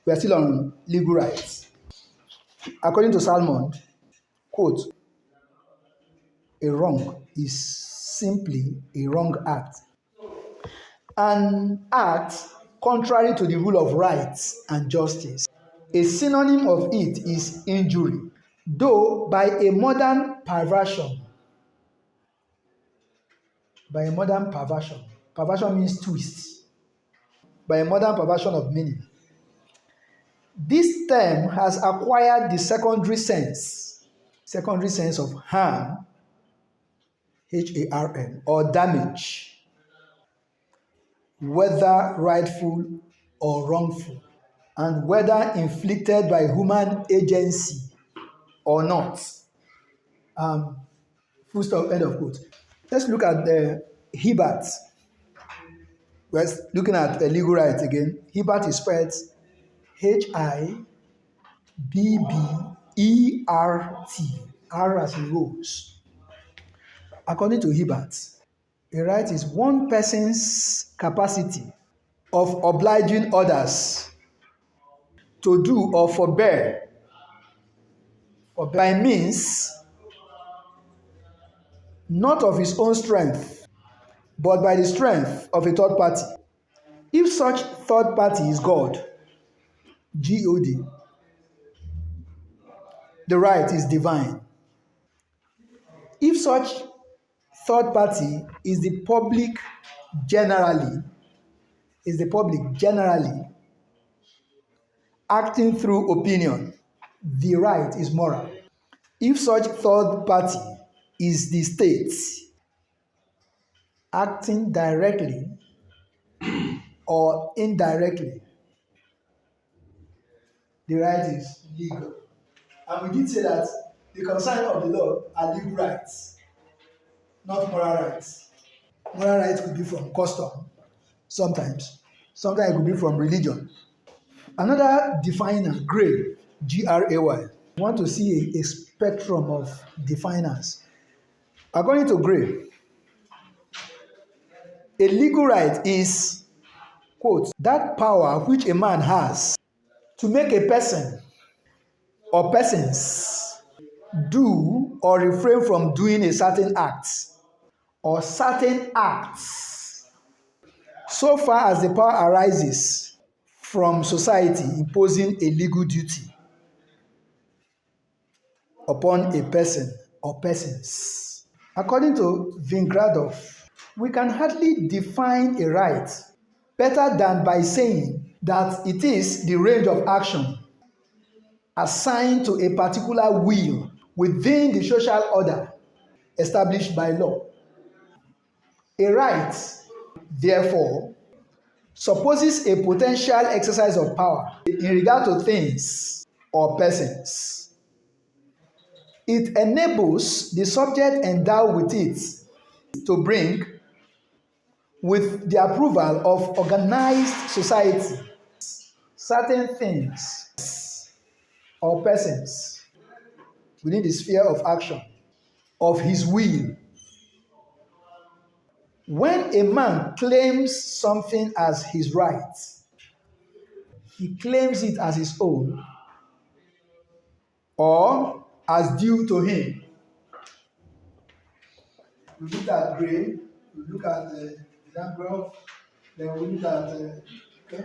We are still on legal rights. According to Salmond, quote, a wrong is simply a wrong act. An act contrary to the rule of rights and justice. A synonym of it is injury, though by a modern perversion. By a modern perversion. Perversion means twist. By a modern perversion of meaning. This term has acquired the secondary sense of harm, H-A-R-M, or damage, whether rightful or wrongful, and whether inflicted by human agency or not. Full stop, end of quote. Let's look at the Hibbert. We're looking at legal rights again. Hibbert is spelled Hibbert, R as in rose. According to Hibbert, a right is one person's capacity of obliging others to do or forbear by means not of his own strength, but by the strength of a third party. If such third party is God, G-O-D, the right is divine. If such third party is the public generally, acting through opinion, the right is moral. If such third party is the state, acting directly or indirectly, the right is legal. And we did say that the concern of the law are legal rights, not moral rights. Moral rights could be from custom, sometimes it could be from religion. Another definer, Gray, G-R-A-Y. We want to see a spectrum of definers. According to Gray, a legal right is, quote, that power which a man has to make a person or persons do or refrain from doing a certain act or certain acts so far as the power arises from society imposing a legal duty upon a person or persons. According to Vingradov, we can hardly define a right better than by saying that it is the range of action assigned to a particular will within the social order established by law. A right, therefore, supposes a potential exercise of power in regard to things or persons. It enables the subject endowed with it to bring, with the approval of organized society, certain things or persons within the sphere of action of his will. When a man claims something as his right, he claims it as his own or as due to him. We look at Gray, we look at Zambroff, then we look at okay,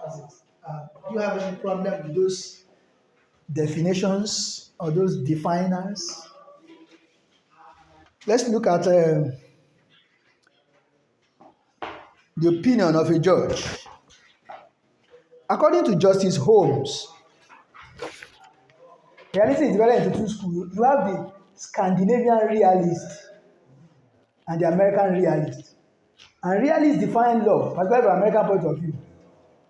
that's it. Do you have any problem with those definitions or those definers? Let's look at the opinion of a judge. According to Justice Holmes, reality is divided into two schools. You have the Scandinavian realist and the American realist. And realists define law, particularly from American point of view,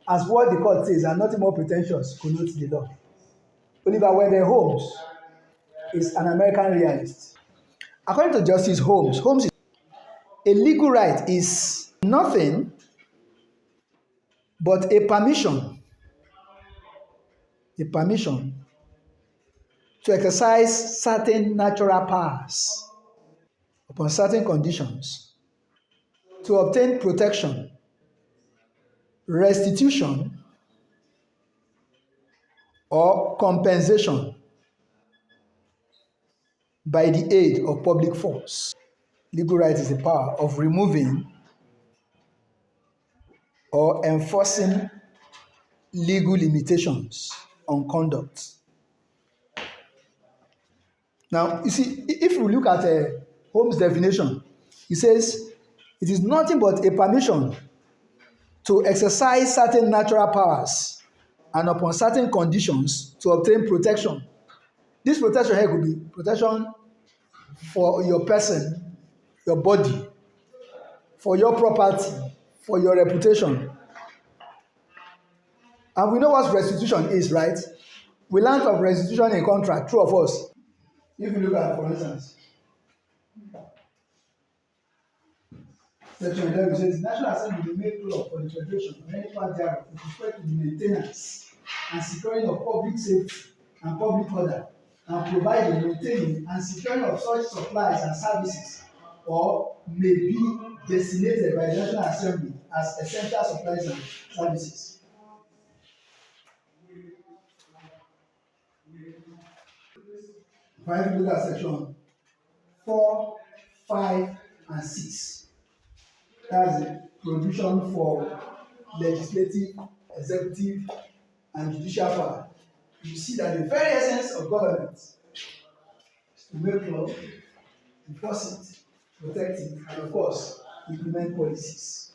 as what the court says and nothing more pretentious connotes the law. Oliver Wendell Holmes is an American realist. According to Justice Holmes, a legal right is nothing but a permission to exercise certain natural powers upon certain conditions to obtain protection, restitution, or compensation by the aid of public force. Legal right is the power of removing or enforcing legal limitations on conduct. Now, you see, if you look at Holmes' definition, he says it is nothing but a permission to exercise certain natural powers and upon certain conditions to obtain protection. This protection here could be protection for your person, your body, for your property, for your reputation. And we know what restitution is, right? We learned of restitution in contract, true of us. If you look at, for instance, Section 11 says, the National Assembly will make law for the Federation or any part thereof with respect to the maintenance and securing of public safety and public order, and provide the maintaining and securing of such supplies and services, or may be designated by the National Assembly as essential supplies and services. If you look at section 4, 5, and 6, that's the provision for legislative, executive, and judicial power. You see that the very essence of government is to make law, enforce it, protect it, and of course, implement policies.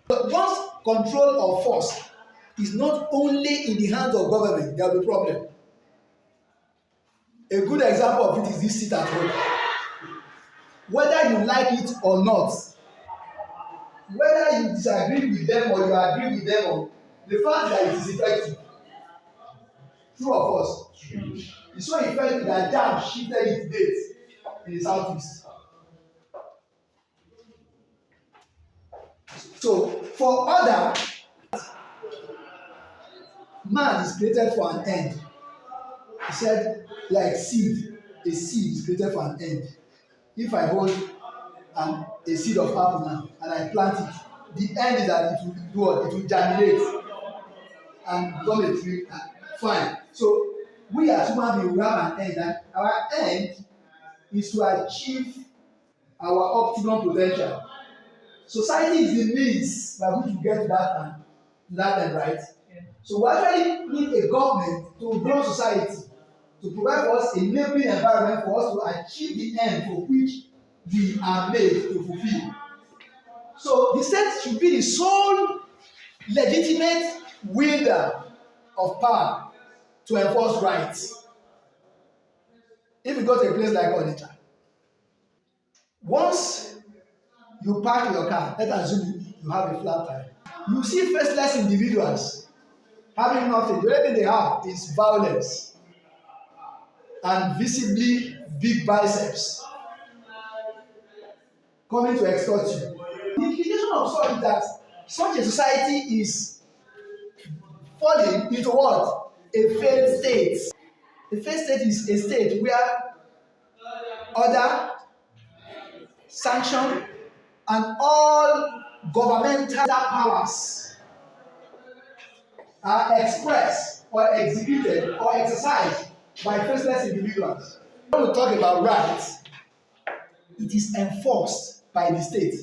But once control of force is not only in the hands of government, there will be a problem. A good example of it is this seat at home. Whether you like it or not, whether you disagree with them or you agree with them, or the fact that it is effective, true of us, it's so effective that JAMB shifted its date in the southeast. So for other, man is created for an end. He said, like seed, a seed is created for an end. If I hold a seed of apple now and I plant it, the end is that it will do what? It will germinate and become a tree. Fine. So we as human beings will have an end, and our end is to achieve our optimum potential. Society is the means by which we get to that end, right? Yeah. So we actually need a government to grow society, to provide for us a enabling environment for us to achieve the end for which we are made to fulfill. So the state should be the sole legitimate wielder of power to enforce rights. If you go to a place like Onitsha, once you park your car, let us assume you have a flat tire, you see faceless individuals having nothing. The only thing they have is violence and visibly big biceps coming to extort you. The implication of such is that such a society is falling into what? A failed state. A failed state is a state where order, sanction, and all governmental powers are expressed or executed or exercised by faceless individuals. When we talk about rights, it is enforced by the state.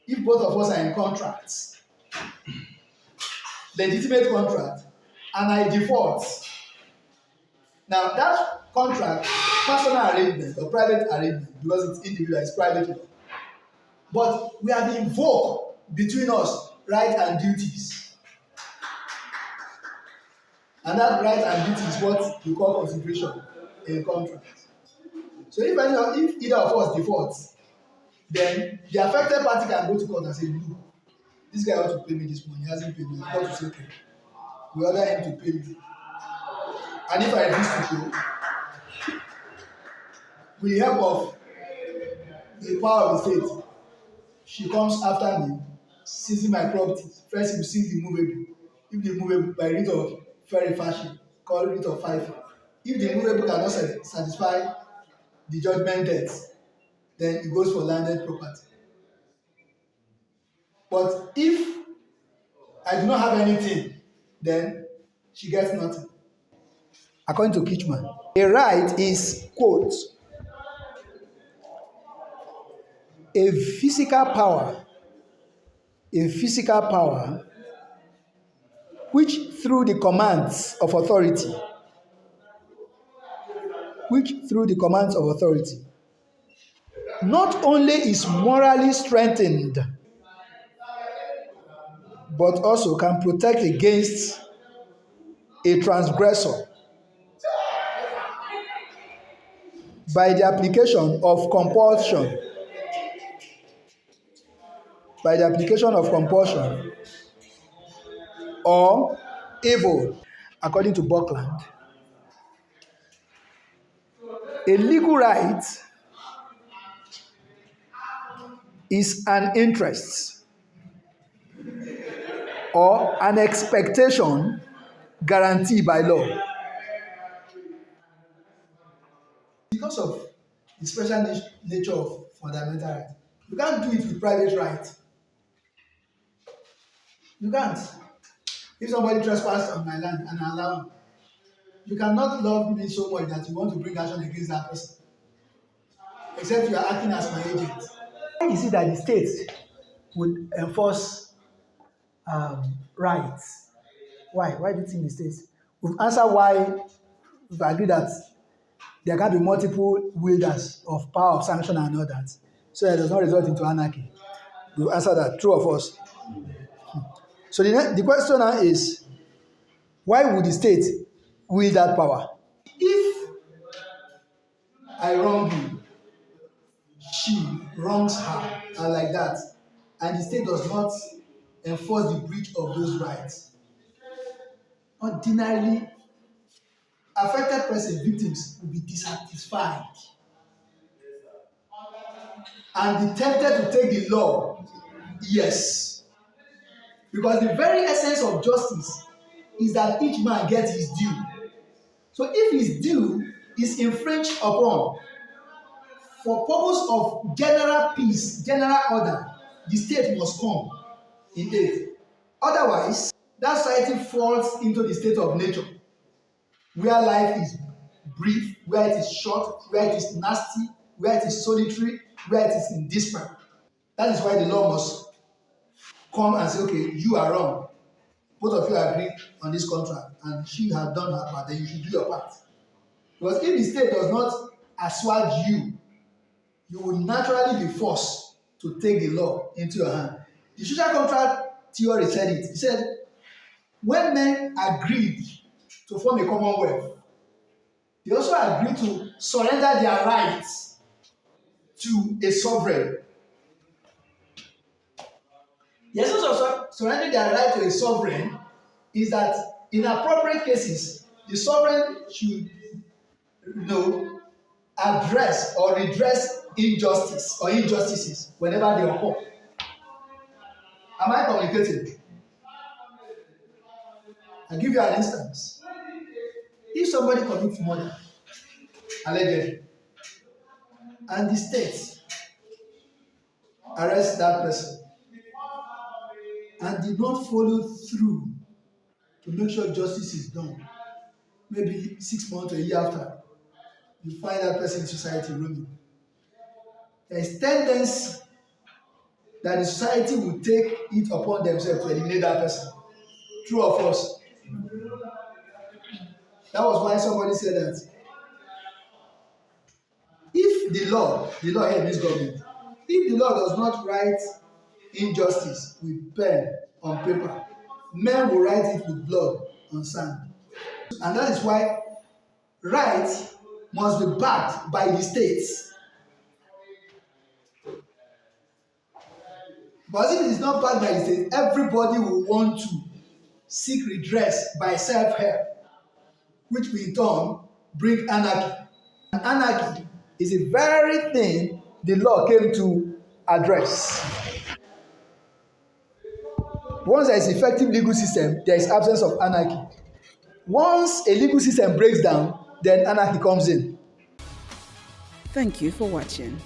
If both of us are in contracts, legitimate contract, and I default, now that contract, personal arrangement or private arrangement, because it's individual, it's private law, but we have invoked between us rights and duties, and that right and duty is what we call consideration in a contract. So if either of us defaults, then the affected party can go to court and say, look, this guy ought to pay me this money, he hasn't paid me. The court will say, okay, we order him to pay me. And if I refuse to pay, with the help of the power of the state, she comes after me, seizing my property. First, he will seize the movable. If the movable, by writ of fair fashion, called writ of FIFO. If the movable cannot satisfy the judgment debt, then it goes for landed property. But if I do not have anything, then she gets nothing. According to Kitchman, a right is, quote, a physical power which through the commands of authority, not only is morally strengthened, but also can protect against a transgressor by the application of compulsion, or evil. According to Buckland, a legal right is an interest or an expectation guaranteed by law. Because of the special nature of fundamental right, you can't do it with private right. You can't. If somebody trespasses on my land and I allow him, you cannot love me so much that you want to bring action against that person, except you are acting as my agent. Why is it that the state would enforce rights? Why? Why do you think the state? We've answered why. We've agreed that there can be multiple wielders of power of sanction and all that, so it does not result into anarchy. We've answered that, true of us. So the question now is, why would the state wield that power? If I wrong you, she wrongs her, and like that, and the state does not enforce the breach of those rights, ordinarily, affected person, victims, will be dissatisfied and be tempted to take the law. Yes. Because the very essence of justice is that each man gets his due. So if his due is infringed upon for purpose of general peace, general order, the state must come in aid. Otherwise, that society falls into the state of nature, where life is brief, where it is short, where it is nasty, where it is solitary, where it is in despair. That is why the law must come and say, okay, you are wrong. Both of you agree on this contract, and she has done her part, then you should do your part. Because if the state does not assuage you, you will naturally be forced to take the law into your hand. The social contract theory said it. It said, when men agreed to form a commonwealth, they also agreed to surrender their rights to a sovereign. The essence of surrendering their right to a sovereign is that in appropriate cases, the sovereign should, address or redress injustice or injustices whenever they occur. Am I communicating? I'll give you an instance. If somebody commits murder, allegedly, and the state arrests that person and did not follow through to make sure justice is done, maybe 6 months or a year after, you find that person in society roaming. There is tendency that the society will take it upon themselves to eliminate that person. True or false? That was why somebody said that if the law here means government, if the law does not write injustice with pen on paper, men will write it with blood on sand. And that is why right must be backed by the states. But if it is not backed by the state, everybody will want to seek redress by self-help, which will in turn bring anarchy. And anarchy is the very thing the law came to address. Once there is effective legal system, there is absence of anarchy. Once a legal system breaks down, then anarchy comes in. Thank you for watching.